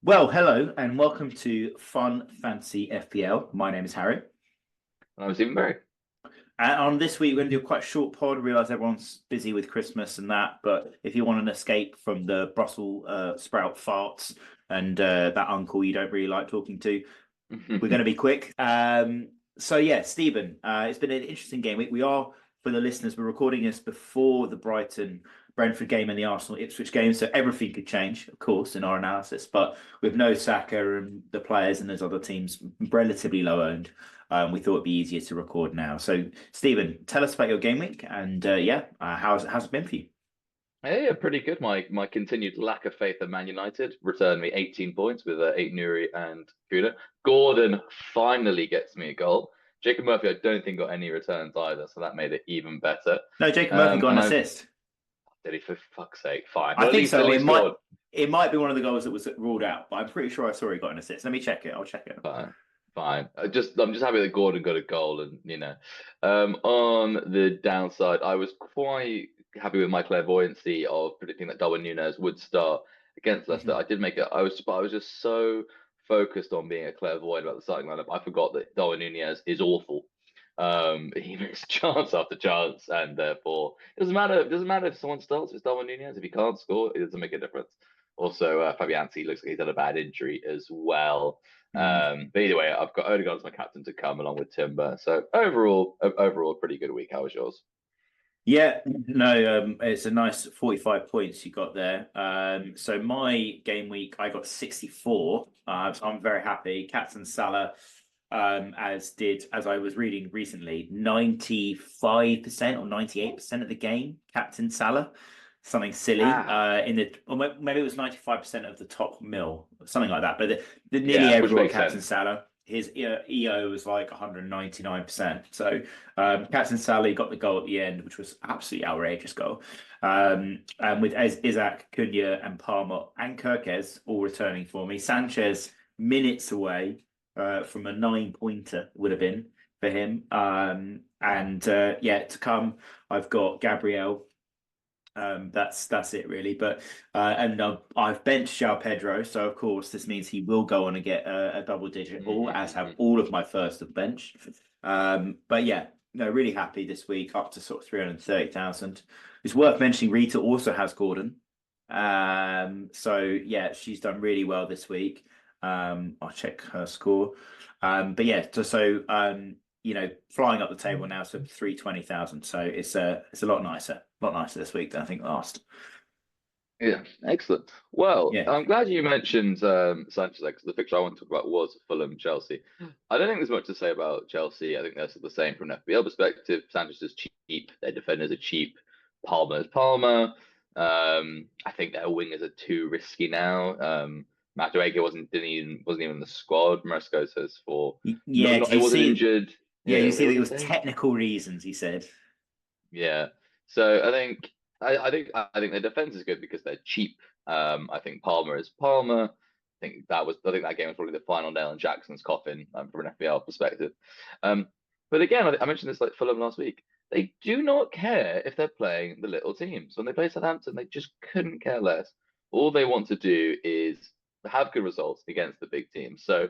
Well, hello and welcome to Fun Fantasy FPL. My name is Harry. I was even very. And on this week, we're going to do a quite short pod. Realize everyone's busy with Christmas and that, but if you want an escape from the Brussels sprout farts and that uncle you don't really like talking to, we're going to be quick. So, Stephen, it's been an interesting game week. We are, for the listeners, we're recording this before the Brighton Brentford game and the Arsenal Ipswich game, so everything could change, of course, in our analysis. But with no Saka and the players and those other teams relatively low owned, we thought it'd be easier to record now. So, Stephen, tell us about your game week and how's it been for you? Yeah, pretty good. My continued lack of faith in Man United returned me 18 points with 8 Nuri and Kuda. Gordon finally gets me a goal. Jacob Murphy, I don't think got any returns either, so that made it even better. No, Jacob Murphy got an And I assist. did he for fuck's sake, fine. I Well, think at so. It least might scored. it might be one of the goals that was ruled out, but I'm pretty sure I saw he got an assist. Let me check it. I'll check it. Fine, fine. I'm just happy that Gordon got a goal, and on the downside, I was quite happy with my clairvoyancy of predicting that Darwin Núñez would start against Leicester. I did make it. I was just so focused on being a clairvoyant about the starting lineup, I forgot that Darwin Núñez is awful. He makes chance after chance, and therefore it doesn't matter. It doesn't matter if someone starts. If it's Darwin Núñez, if he can't score, it doesn't make a difference. Also, Fabianski looks like he's had a bad injury as well. Mm. But either way, I've got Odegaard as my captain to come along with Timber. So overall, pretty good week. How was yours? Yeah, no, it's a nice 45 points you got there. So my game week, I got 64. So I'm very happy. Captain Salah, as I was reading recently, 95% or 98% of the game, Captain Salah. Something silly. Ah, Or maybe it was 95% of the top mill, something like that. But nearly yeah, which everyone makes Captain sense. Salah. His EO was like 199%. So Captain Sally got the goal at the end, which was absolutely outrageous goal. And with Isaac, Cunha, and Palmer and Kirkez all returning for me. Sanchez minutes away from a 9 pointer would have been for him. To come, I've got Gabriel. That's it really. But and I've benched João Pedro, so of course this means he will go on and get a double digit all, as have all of my first of bench. But yeah, no, really happy this week, up to sort of 330,000. It's worth mentioning Rita also has Gordon. So yeah, she's done really well this week. I'll check her score. But yeah, flying up the table now to 320,000. So it's a lot nicer this week than I think last. Yeah, excellent. Well, Yeah. I'm glad you mentioned Sanchez because the picture I want to talk about was Fulham Chelsea. I don't think there's much to say about Chelsea. I think they're sort of the same from an FPL perspective. Sanchez is cheap. Their defenders are cheap. Palmer is Palmer. I think their wingers are too risky now. Madueke wasn't even in the squad. Maresco says for Yeah, did he you wasn't see? injured. Yeah, Yeah, you he see that it wasn't was saying. technical reasons, he said. Yeah. So I think their defense is good because they're cheap. I think Palmer is Palmer. I think that game was probably the final nail in Jackson's coffin from an FPL perspective. Um, but again, I mentioned this like Fulham last week. They do not care if they're playing the little teams. When they play Southampton, they just couldn't care less. All they want to do is have good results against the big teams. So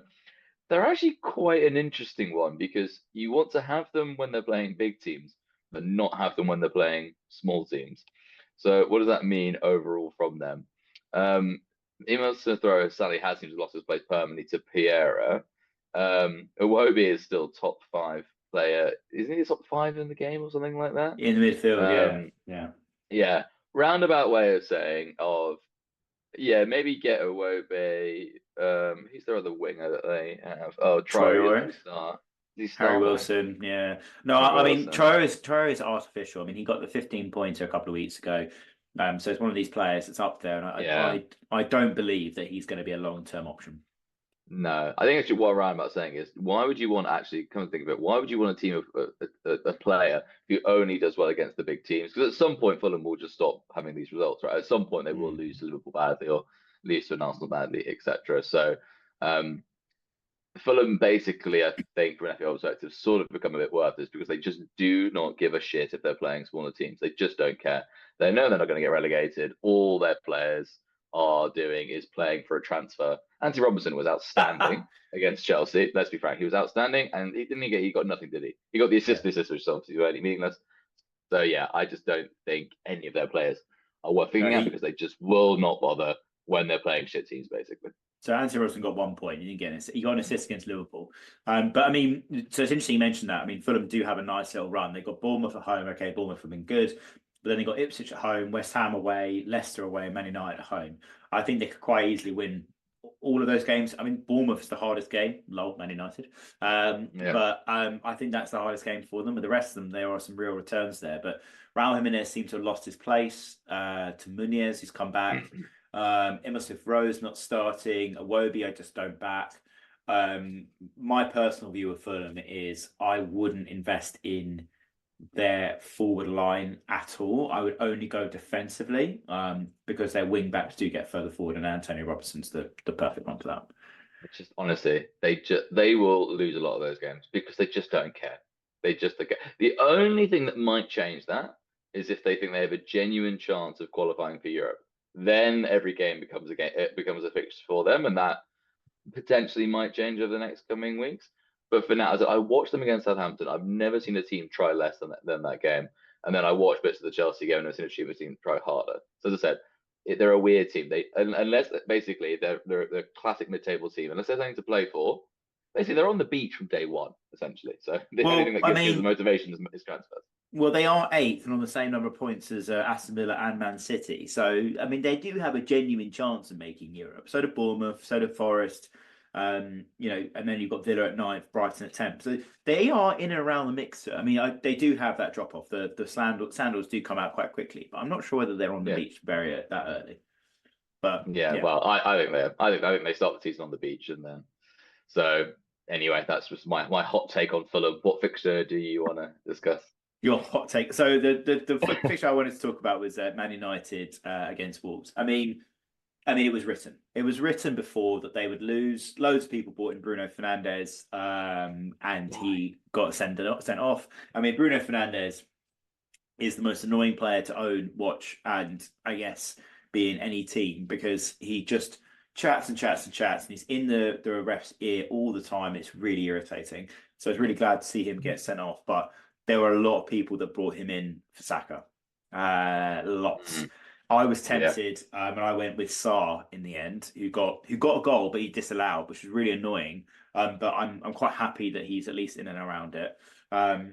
they're actually quite an interesting one because you want to have them when they're playing big teams, but not have them when they're playing small teams. So what does that mean overall from them? Emil Smith Rowe sadly has seemed to have lost his place permanently to Piera. Iwobi is still top five player. Isn't he top five in the game or something like that? In the midfield, yeah. Um, Yeah. yeah, roundabout way of saying of yeah, maybe get Iwobi. Who's their other winger that they have? Oh, Traore is Traore, the start. Does he Harry start there? Wilson, yeah. No, Harry I mean Wilson. Traore is artificial. I mean he got the 15 pointer a couple of weeks ago. So it's one of these players that's up there, and Yeah. I don't believe that he's going to be a long-term option. No, I think actually what Ryan about saying is why would you want actually come to think of it? Why would you want a team of a player who only does well against the big teams? Because at some point Fulham will just stop having these results, right? At some point they will Mm. lose to Liverpool badly or lose to an Arsenal badly, etc. So um, Fulham basically, I think, from an FPL perspective, sort of become a bit worthless because they just do not give a shit if they're playing smaller teams. They just don't care. They know they're not going to get relegated. All their players are doing is playing for a transfer. Anthony Robinson was outstanding against Chelsea. Let's be frank, he was outstanding, and he got nothing, did he? He got the assist, Yeah. which is obviously really meaningless. So yeah, I just don't think any of their players are worth No, picking out because they just will not bother when they're playing shit teams, basically. so Anthony Robinson got 1 point. He didn't get an assist. He got an assist against Liverpool. But I mean, so it's interesting you mentioned that. I mean, Fulham do have a nice little run. They got Bournemouth at home. Okay, Bournemouth have been good, but then they got Ipswich at home, West Ham away, Leicester away, and Man United at home. I think they could quite easily win all of those games. I mean, Bournemouth's the hardest game. Lol, Man United. Yeah. But I think that's the hardest game for them. But the rest of them, there are some real returns there. But Raul Jimenez seems to have lost his place to Muniz, who's come back. Emma Smith Rose not starting. Awobi, I just don't back. My personal view of Fulham is I wouldn't invest in their forward line at all. I would only go defensively because their wing backs do get further forward, and Antonio Robertson's the perfect one for that. It's just honestly, they will lose a lot of those games because they just don't care. They just don't care. The only thing that might change that is if they think they have a genuine chance of qualifying for Europe. Then every game becomes a game. It becomes a fixture for them, and that potentially might change over the next coming weeks. But for now, as I watched them against Southampton, I've never seen a team try less than that game. And then I watched bits of the Chelsea game and I've seen a team try harder. So as I said, they're a weird team. They unless basically they're a classic mid-table team. Unless there's something to play for, basically they're on the beach from day one, essentially. So the only thing that gives the motivation is transfers. Well, they are eighth and on the same number of points as Aston Villa and Man City. So, I mean, they do have a genuine chance of making Europe. So do Bournemouth, so do Forest. And then you've got Villa at ninth, Brighton at 10th. So they are in and around the mixer. I mean, they do have that drop off. The sandals do come out quite quickly, but I'm not sure whether they're on the beach very that early. But yeah, well, I think they are. I think they start the season on the beach, and then so anyway, that's just my hot take on Fulham. What fixture do you want to discuss? Your hot take. So the fixture I wanted to talk about was Man United against Wolves. I mean, it was written. It was written before that they would lose. Loads of people bought in Bruno Fernandes, and he got sent off. I mean, Bruno Fernandes is the most annoying player to own, watch, and I guess be in any team because he just chats and chats and chats, and he's in the ref's ear all the time. It's really irritating. So I was really glad to see him get sent off, but there were a lot of people that brought him in for Saka. Lots. I was tempted, and I went with Sarr in the end, who got a goal, but he disallowed, which was really annoying. But I'm quite happy that he's at least in and around it. But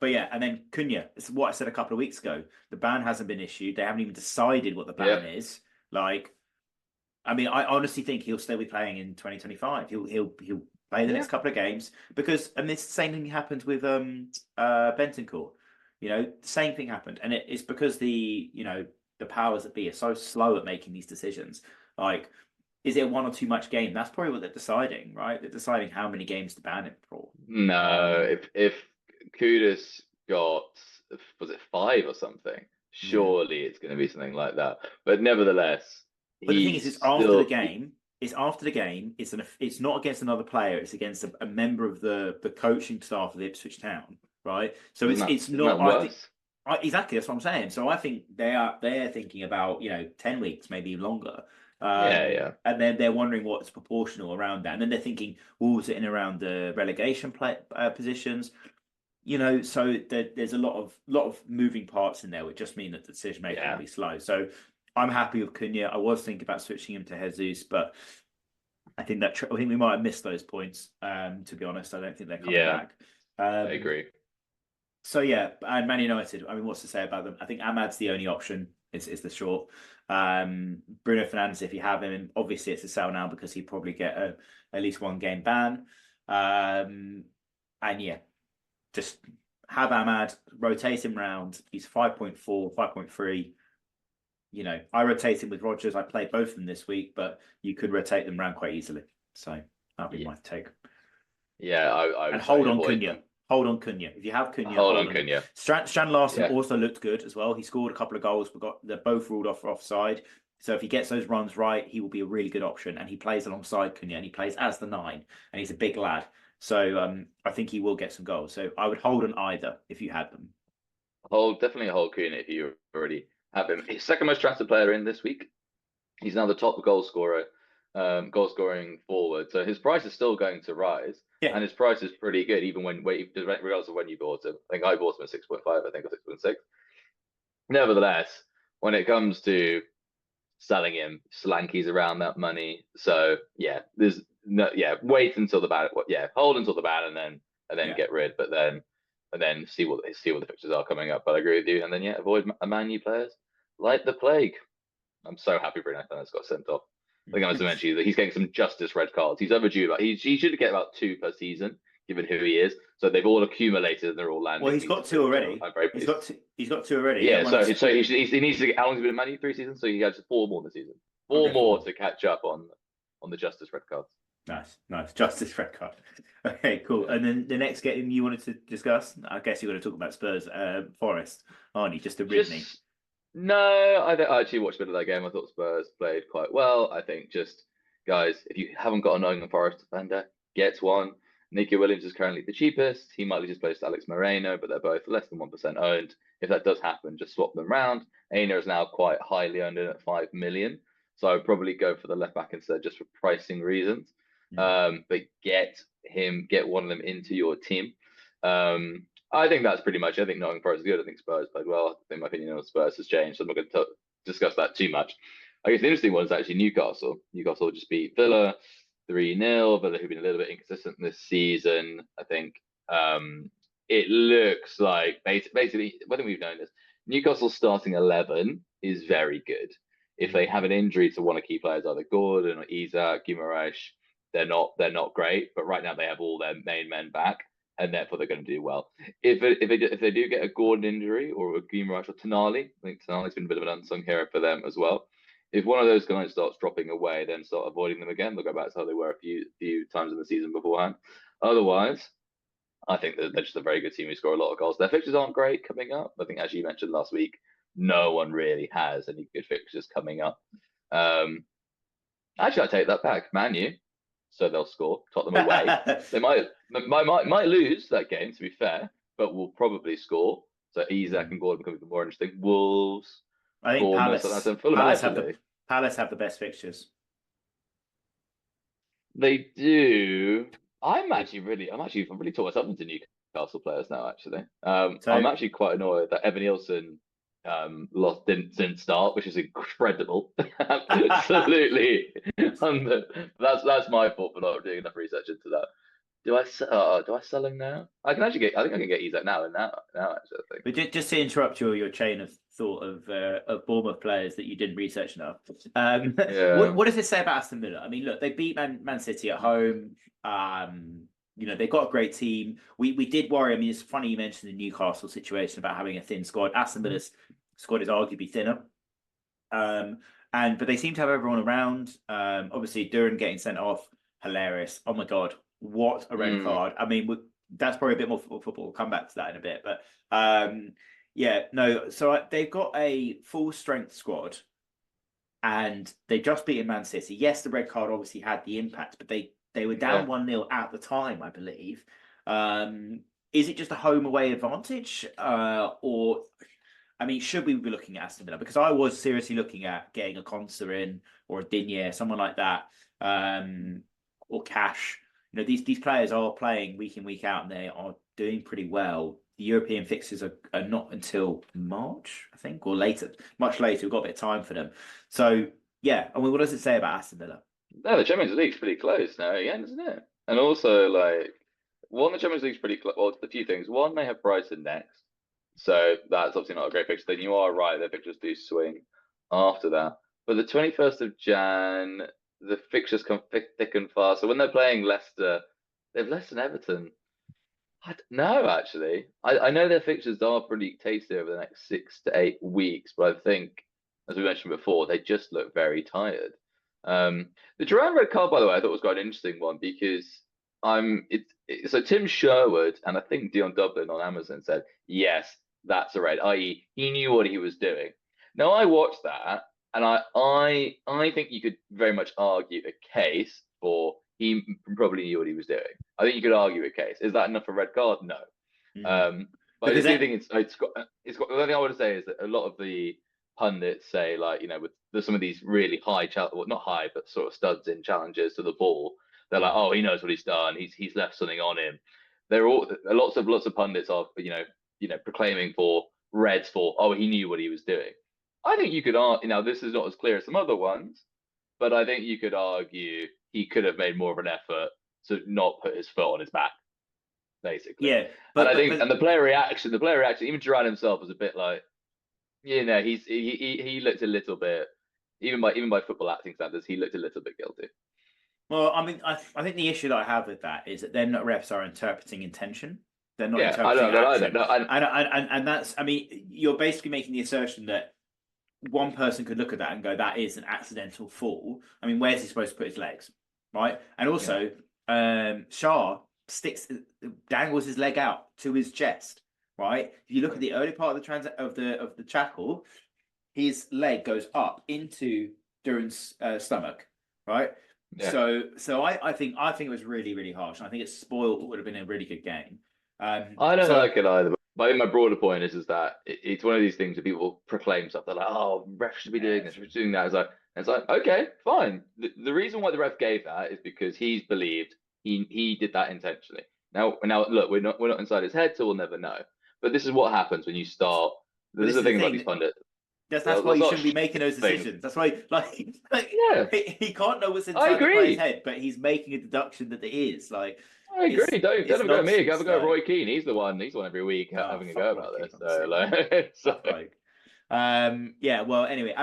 yeah, and then Cunha. It's what I said a couple of weeks ago. The ban hasn't been issued. They haven't even decided what the ban is. Like, I mean, I honestly think he'll still be playing in 2025. He'll play the next couple of games because, and this same thing happened with Bentancur. The same thing happened, and it's because the powers that be are so slow at making these decisions. Like, is it one or too much game? That's probably what they're deciding, right? They're deciding how many games to ban it for. No, if Kudus got, was it 5 or something? Surely it's going to be something like that. But nevertheless, but the thing is, it's after the game. It's after the game. It's not against another player. It's against a member of the coaching staff of Ipswich Town, right? So it's not. I think, exactly, that's what I'm saying. So I think they're thinking about 10 weeks, maybe longer. And then they're wondering what's proportional around that. And then they're thinking, Wolves are in around the relegation positions. So there's a lot of moving parts in there, which just mean that the decision making will be slow. So I'm happy with Cunha. I was thinking about switching him to Jesus, but I think we might have missed those points. To be honest, I don't think they're coming back. I agree. So yeah, and Man United. I mean, what's to say about them? I think Ahmad's the only option. Is the short. Bruno Fernandes, if you have him, obviously it's a sell now because he'd probably get at least one game ban. And yeah, just have Ahmad, rotate him round. He's 5.4, 5.3. I rotate him with Rodgers. I play both of them this week, but you could rotate them around quite easily. So that'd be my take. Yeah, I and hold on Cunha. Hold on Cunha. If you have Cunha, hold on Cunha. Strand Larson also looked good as well. He scored a couple of goals, but they're both ruled off for offside. So if he gets those runs right, he will be a really good option. And he plays alongside Cunha, and he plays as the 9, and he's a big lad. So I think he will get some goals. So I would hold on either if you had them. Definitely hold Cunha if you already have him. He's second most transfer player in this week. He's now the top goal scorer, goal scoring forward. So his price is still going to rise, Yeah. and his price is pretty good even regardless of when you bought him. I think I bought him at 6.5, I think, or 6.6. Nevertheless, when it comes to selling him, Slanky's around that money. So yeah, there's no wait until the ban. Hold until the ban and then get rid. But then see what the fixtures are coming up. But I agree with you. And then avoid a Man U players like the plague. I'm so happy Bruno Fernandes got sent off. I think I must have mentioned that he's getting some justice red cards. He's overdue. He should get about 2 per season, given who he is. So they've all accumulated and they're all landing. Well, he's got 2 already. I'm very pleased. He's got 2 already. Yeah, so he needs to get. How long's he been in Man U? 3 seasons, so he has 4 more this season. Four more to catch up on the justice red cards. Nice. Justice red card. Okay, cool. And then the next game you wanted to discuss, I guess you're going to talk about Spurs, Forest, aren't you? Just to rid me. No, I actually watched a bit of that game. I thought Spurs played quite well. I think just, guys, if you haven't got a Nottingham Forest defender, get one. Nicky Williams is currently the cheapest. He might be just placed Alex Moreno, but they're both less than 1% owned. If that does happen, just swap them round. Aina is now quite highly owned in at 5 million. So I would probably go for the left back instead, just for pricing reasons. But get one of them into your team. I think that's pretty much. I think Nottingham Forest is good. I think Spurs played well. I think my opinion on Spurs has changed, so I'm not going to discuss that too much. I guess the interesting one is actually Newcastle. Newcastle just beat Villa 3-0. Villa, who've been a little bit inconsistent this season. I think it looks like basically, whether we've known this, Newcastle's starting 11 is very good. If they have an injury to one of key players, either Gordon or Isak, Guimaraes, they're not great. But right now they have all their main men back, and therefore they're going to do well. If they do get a Gordon injury or a Guimaraes or Tonali, I think Tonali's been a bit of an unsung hero for them as well. If one of those guys starts dropping away, then start avoiding them again. They'll go back to how they were a few times in the season beforehand. Otherwise, I think that they're just a very good team who score a lot of goals. Their fixtures aren't great coming up. I think, as you mentioned last week, no one really has any good fixtures coming up. Actually, I take that back. Man U, so they'll score. Tottenham away. They might lose that game, to be fair, but will probably score. So Isak and Gordon become even more interesting. Wolves. I think Palace have the best fixtures. They do. I'm actually really taught myself into Newcastle players now. Actually, I'm actually quite annoyed that Evan Nielsen didn't start, which is incredible. Absolutely, that's my fault for not doing enough research into that. Do I sell him now? I think I can get Isak now actually. I think. But just to interrupt your chain of thought of Bournemouth players that you didn't research enough. What does it say about Aston Villa? I mean, look, they beat Man City at home. They've got a great team. We did worry. I mean, it's funny you mentioned the Newcastle situation about having a thin squad. Aston Villa's squad is arguably thinner. But they seem to have everyone around. Obviously, Darwin getting sent off, hilarious. Oh my God, what a red card. I mean, that's probably a bit more football. We'll come back to that in a bit. But so they've got a full strength squad and they just beaten Man City. Yes, the red card obviously had the impact, but they were down 1-0 at the time, I believe. Is it just a home away advantage? Or, I mean, should we be looking at Aston Villa? Because I was seriously looking at getting a Conser in or a Digne, someone like that, or Cash. These players are playing week in, week out, and they are doing pretty well. The European fixtures are not until March, I think, or later, much later. We've got a bit of time for them. So, yeah. I mean, what does it say about Aston Villa? No, the Champions League's pretty close now again, isn't it? And also, the Champions League's pretty close. Well, a few things. One, they have Brighton next. So that's obviously not a great fixture. Then you are right, their fixtures do swing after that. But the 21st of Jan, the fixtures come thick and fast. So when they're playing Leicester, they have Leicester and Everton. No, actually. I know their fixtures are pretty tasty over the next 6 to 8 weeks, but I think, as we mentioned before, they just look very tired. The Duran red card, by the way, I thought was quite an interesting one because so Tim Sherwood and I think Dion Dublin on Amazon said, yes, that's a red, i.e. he knew what he was doing. Now I watched that and I think you could very much argue a case for he probably knew what he was doing. I think you could argue a case. Is that enough for a red card? No. But I do think it's got the only thing I would say is that a lot of the pundits say, like, with there's some of these really high, well, not high, but sort of studs in challenges to the ball. They're like, oh, he knows what he's done. He's left something on him. They're all lots of pundits are proclaiming for Reds for, oh, he knew what he was doing. I think you could argue, this is not as clear as some other ones, but I think you could argue he could have made more of an effort to not put his foot on his back, basically. Yeah, and I think, and the player reaction, even Duran himself was a bit like, he looked a little bit, even by football acting standards, he looked a little bit guilty. Well, I mean, I think the issue that I have with that is that then refs are interpreting intention. They're not interpreting action. And that's, I mean, you're basically making the assertion that one person could look at that and go, that is an accidental fall. I mean, where's he supposed to put his legs, right? And also, Shah dangles his leg out to his chest, right? If you look at the early part of the tackle, his leg goes up into Duran's stomach, right? Yeah. So I think it was really, really harsh. And I think it spoiled what would have been a really good game. I don't like it either. But I think my broader point is that it's one of these things that people proclaim stuff. They're like, oh, ref should be doing this, doing that. It's like, okay, fine. The reason why the ref gave that is because he's believed he did that intentionally. Now, look, we're not inside his head, so we'll never know. But this is what happens when you start. This is the thing about these pundits. That's why you shouldn't be making those decisions. That's why, he can't know what's inside the player's head, but he's making a deduction that it is. Like, I agree. Don't go at me. Have a go at Roy Keane. He's the one every week having a go about this. Yeah. Well, anyway,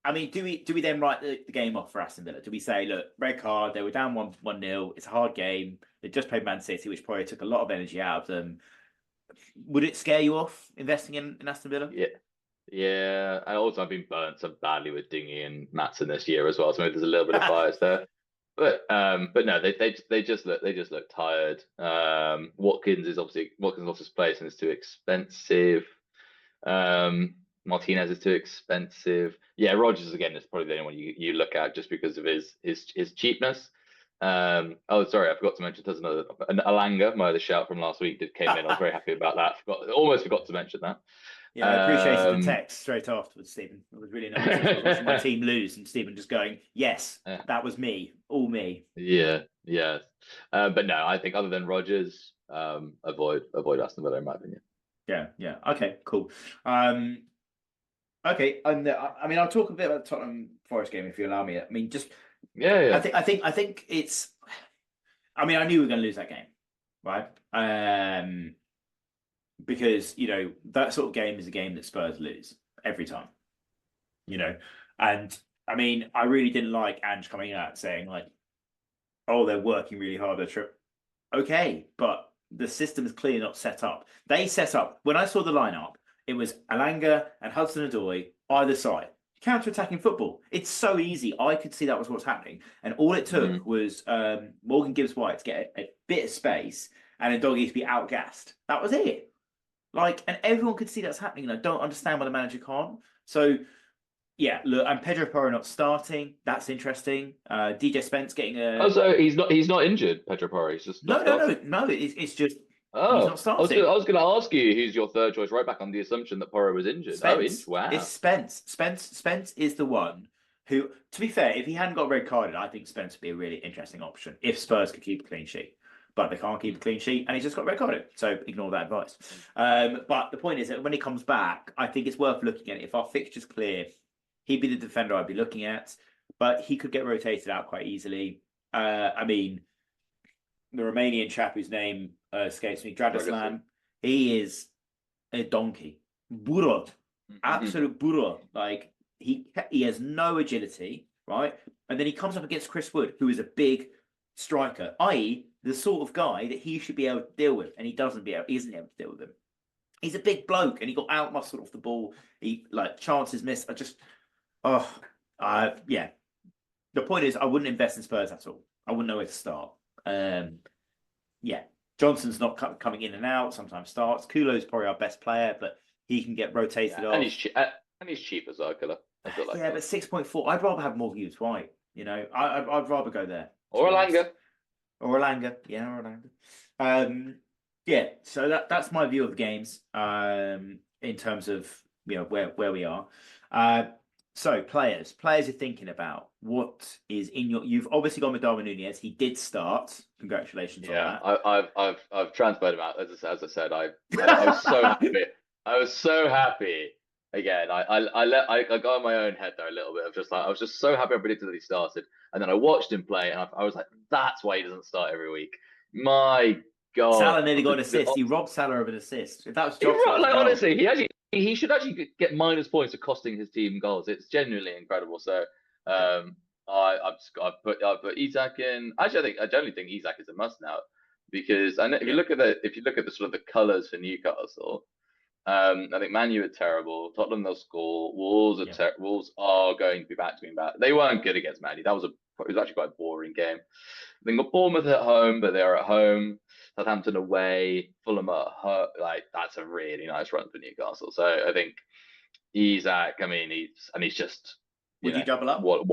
I mean, do we then write the game off for Aston Villa? Do we say, look, red card? They were down 1-0. It's a hard game. They just played Man City, which probably took a lot of energy out of them. Would it scare you off investing in Aston Villa? Yeah. And also, I've been burnt so badly with Dingy and Maatsen this year as well. So maybe there's a little bit of bias there. But no, they just look tired. Watkins lost his place and it's too expensive. Martinez is too expensive. Yeah, Rodgers again is probably the only one you look at just because of his cheapness. Oh, sorry, I forgot to mention there's another Alanga, my other shout from last week came in. I was very happy about that. Almost forgot to mention that. Yeah, I appreciated the text straight afterwards, Stephen. It was really nice watching my team lose and Stephen just going, yes, that was me, all me. Yeah. But no, I think other than Rodgers, avoid Aston Villa in my opinion. Yeah. Okay, cool. Okay, and I mean, I'll talk a bit about the Tottenham Forest game if you allow me. I mean, just yeah. I think it's. I mean, I knew we were going to lose that game, right? Because that sort of game is a game that Spurs lose every time, and I mean, I really didn't like Ange coming out saying like, "Oh, they're working really hard." Okay, but the system is clearly not set up. They set up when I saw the lineup. It was Alanga and Hudson-Odoi either side. Counter-attacking football. It's so easy. I could see that was what's happening. And all it took was Morgan Gibbs-White to get a bit of space and a doggy to be outgassed. That was it. And everyone could see that's happening. And I don't understand why the manager can't. So, yeah, look, and Pedro Porro not starting. That's interesting. DJ Spence getting a... Oh, so he's not injured, Pedro Porro. He's just No. It's just... Oh, he's not starting. I was going to ask you who's your third choice right back on the assumption that Porro was injured. Spence. Wow. It's Spence. Spence is the one who, to be fair, if he hadn't got red carded, I think Spence would be a really interesting option if Spurs could keep a clean sheet. But they can't keep a clean sheet, and he just got red carded. So ignore that advice. But the point is that when he comes back, I think it's worth looking at it. If our fixture's clear, he'd be the defender I'd be looking at. But he could get rotated out quite easily. I mean, the Romanian chap whose name escapes me, Dragoslav, he is a donkey. Burro. Absolute burro. Like, he has no agility, right? And then he comes up against Chris Wood, who is a big striker, i.e., the sort of guy that he should be able to deal with, and he isn't able to deal with him. He's a big bloke, and he got out muscled off the ball. He chances missed. Yeah. The point is, I wouldn't invest in Spurs at all. I wouldn't know where to start. Yeah, Johnson's not coming in and out. Sometimes starts. Kulo's probably our best player, but he can get rotated off. And he's cheap as well, Killer. Yeah, but 6.4. I'd rather have Morgan Hughes-White. I'd rather go there. Or Alanga. Yeah, or Alanga. Yeah. So that's my view of the games. In terms of where we are. So players you're thinking about. What is in your? You've obviously gone with Darwin Nunez. He did start. Congratulations on Yeah, that. I've transferred him out. As I said, I was so happy. I was so happy. Again, I got in my own head there a little bit of just like I was just so happy I predicted that he started, and then I watched him play, and I was like, that's why he doesn't start every week. My God, Salah nearly got an assist. He robbed Salah of an assist. If that was Jota, it was a like goal. honestly, he should actually get minus points for costing his team goals. It's genuinely incredible. So I've put Isak in. Actually, I generally think Isak is a must now because I know if you look at the sort of the colours for Newcastle, I think Man U are terrible. Tottenham they'll score. Wolves are going to be back to being bad. They weren't good against Man U. It was actually quite a boring game. They got Bournemouth at home, but they're at home. Southampton away. Fulham at home. Like that's a really nice run for Newcastle. So I think Isak. I mean, he's just Would you double up? what.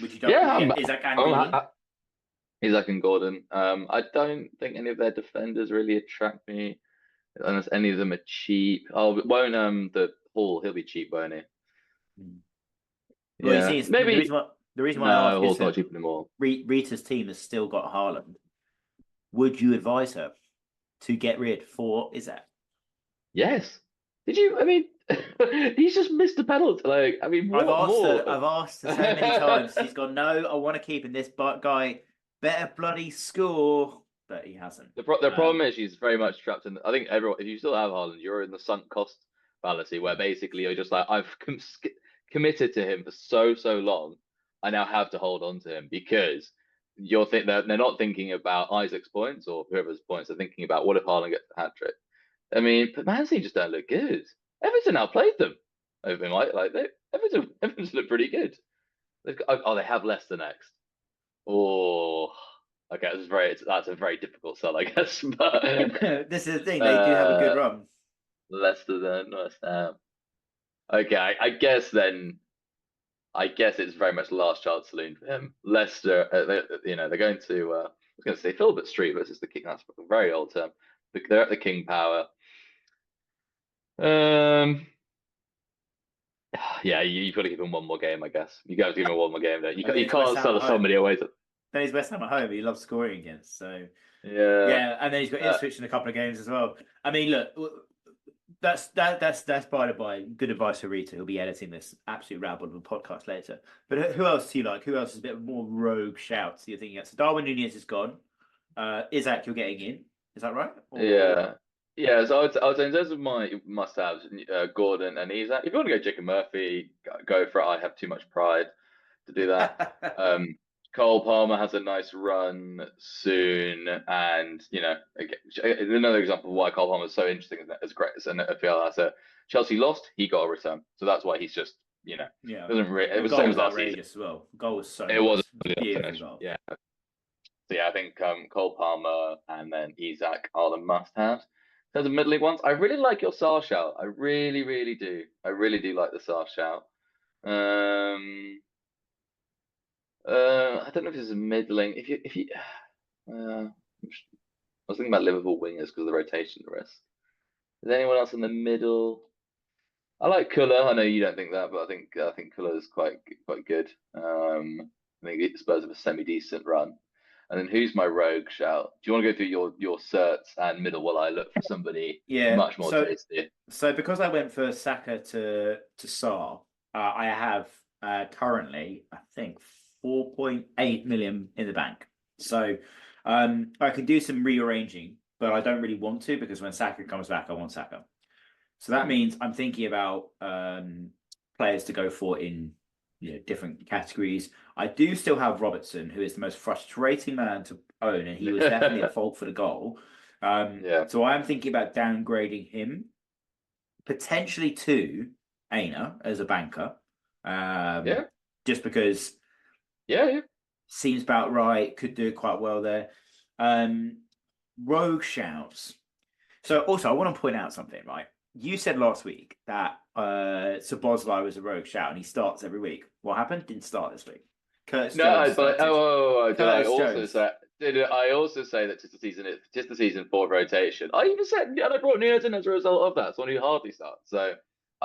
Would you Yeah, get Isaac and Gordon? Isaac and Gordon. I don't think any of their defenders really attract me, unless any of them are cheap. Oh, won't the Hall? He'll be cheap, won't he? Well, you Yeah, see, maybe. the reason why I ask Hall's not is cheap anymore. Rita's team has still got Haaland. Would you advise her to get rid for Isaac? Yes. Did you? I mean, he's just missed a penalty. Like, I mean, what more? I've asked her so many times. She's gone, no, I want to keep in this guy. Better bloody score, but he hasn't. The problem is she's very much trapped in. I think everyone, if you still have Haaland, you're in the sunk cost fallacy where basically you're just like, I've committed to him for so long. I now have to hold on to him because they're not thinking about Isaac's points or whoever's points. They're thinking about what if Haaland gets a hat trick. I mean, but Man City just don't look good. Everton outplayed them. Everton look pretty good. They have Leicester next. Oh, okay, that's a very difficult sell, I guess. But this is the thing; they do have a good run. Leicester then West Ham. Okay, I guess it's very much last chance saloon for him. Leicester, they're going to. I was going to say Filbert Street versus the King. That's a very old term. They're at the King Power. Yeah, you've got to give him one more game, I guess. You got to give him one more game. There, you can't sell somebody away. Then he's West Ham at home. He loves scoring against. So yeah, and then he's got Ipswich in a couple of games as well. I mean, look, that's by the by. Good advice for Rita. He'll be editing this absolute rabble of a podcast later. But who else do you like? Who else is a bit more rogue shouts you're thinking? So Darwin Nunez is gone. Isaac, you're getting in. Is that right? Yeah. Yeah, so I would say in terms of my must-haves, Gordon and Isaac. If you want to go Chicken Murphy, go for it. I have too much pride to do that. Cole Palmer has a nice run soon, and another example of why Cole Palmer is so interesting as great as an FPL asset. Chelsea lost, he got a return, so that's why he's just doesn't really. It was the same as last season as well. Goal was so. It was a beautiful goal. Yeah. So yeah, I think Cole Palmer and then Isaac are the must-haves. In terms of middling ones, I really like your Sar shout. I really, really do. I really do like the Sar shout. I don't know if this is middling. I was thinking about Liverpool wingers because of the rotation risk. Is there anyone else in the middle? I like Culler. I know you don't think that, but I think Culler is quite good. I think Spurs have a semi-decent run. And then who's my rogue shout? Do you want to go through your certs and middle while I look for somebody much more tasty? So because I went for Saka to Sar, I have currently I think 4.8 million in the bank. So I can do some rearranging, but I don't really want to because when Saka comes back, I want Saka. So that means I'm thinking about players to go for in different categories. I do still have Robertson, who is the most frustrating man to own, and he was definitely at fault for the goal. So I'm thinking about downgrading him potentially to Aina as a banker. Just because seems about right, could do quite well there. Rogue shouts. So also I want to point out something, right? You said last week that Szoboszlai was a rogue shout and he starts every week. What happened? Didn't start this week. Curtis Jones but did I also say that just the season 4 rotation? I even said, and I brought Nunez in as a result of that. Someone who hardly starts. So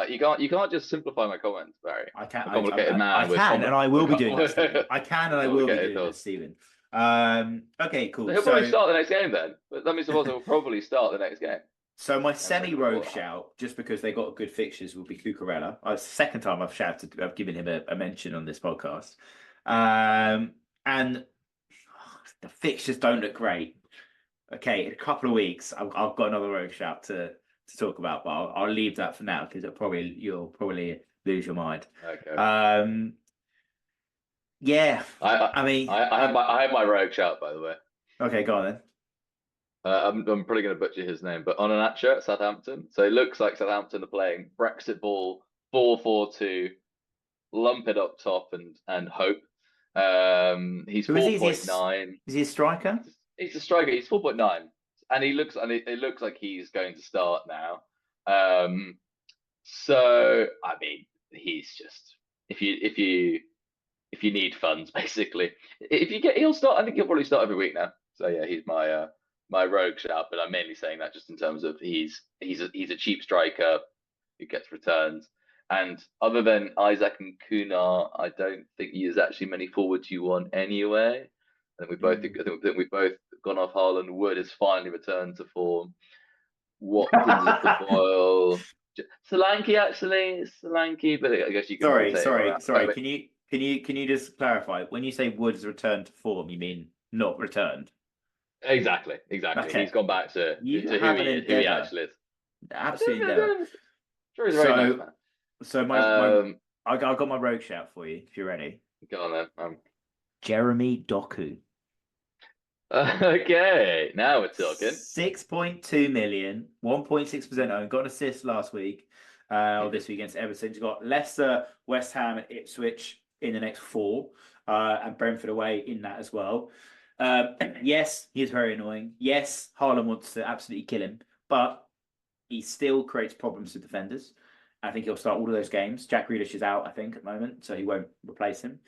You can't just simplify my comments, Barry. I can. A complicated I man with can, and I will be doing that, Stephen. complicated I can, and I will be doing that, thoughts. Stephen. Okay, cool. He'll probably So, start the next game then. But that means also will probably start the next game. so my And then semi-rogue shout, just because they got good fixtures, will be Cucurella. It's the second time I've given him a mention on this podcast. And the fixtures don't look great. Okay, in a couple of weeks, I've got another rogue shout to talk about, but I'll leave that for now because you'll probably lose your mind. Okay. Yeah, I mean, I have my rogue shout, by the way. Okay, go on then. I'm probably going to butcher his name, but Onanacho at Southampton. So it looks like Southampton are playing Brexit ball 4-4-2, lump it up top and hope. He's Who is he? 4.9. Is he a striker? He's a striker. He's 4.9, and it looks like he's going to start now. So I mean, he's just if you need funds, basically. He'll start. I think he'll probably start every week now. So yeah, he's my rogue shout. But I'm mainly saying that just in terms of he's a cheap striker who gets returns. And other than Isaac and Kunar, I don't think there's actually many forwards you want anyway. I think we've both gone off Haaland. Wood has finally returned to form. Watkins at the boil. Solanke actually, Solanke, but I guess you can Sorry. Can you just clarify? When you say Wood's returned to form, you mean not returned? Exactly. Okay. He's gone back to who he actually is. Absolutely never. Sure, he's a very nice man. So I got my rogue shout for you if you're ready. Go on then. Jeremy Doku. Okay, now we're talking. 6.2 million, 1.6% owned. Got an assist last week, or this week against Everton. He's got Leicester, West Ham, and Ipswich in the next 4, and Brentford away in that as well. Yes, he is very annoying. Yes, Haaland wants to absolutely kill him, but he still creates problems to defenders. I think he'll start all of those games. Jack Grealish is out, I think, at the moment, so he won't replace him.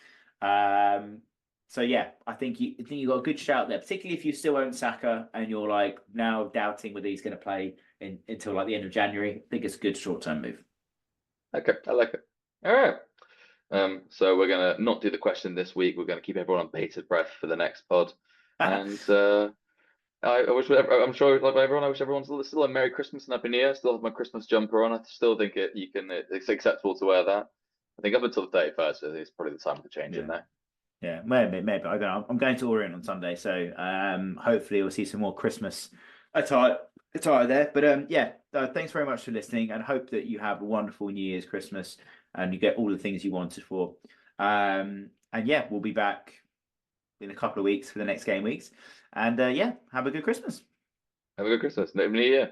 So yeah, I think you got a good shout there, particularly if you still own Saka and you're like now doubting whether he's going to play until like the end of January. I think it's a good short-term move. Okay, I like it. All right. So we're gonna not do the question this week. We're gonna keep everyone on bated breath for the next pod. And I'm sure like everyone, I wish everyone's still a Merry Christmas and Happy New Year. Still have my Christmas jumper on. I still think it's acceptable to wear that. I think up until the 31st, it's probably the time to change in there. Yeah, maybe. I don't know. I'm going to Orient on Sunday, so hopefully we'll see some more Christmas attire there. But thanks very much for listening, and hope that you have a wonderful New Year's, Christmas, and you get all the things you wanted for. And yeah, we'll be back in a couple of weeks for the next game weeks. And have a good Christmas. Have a good Christmas. New Year.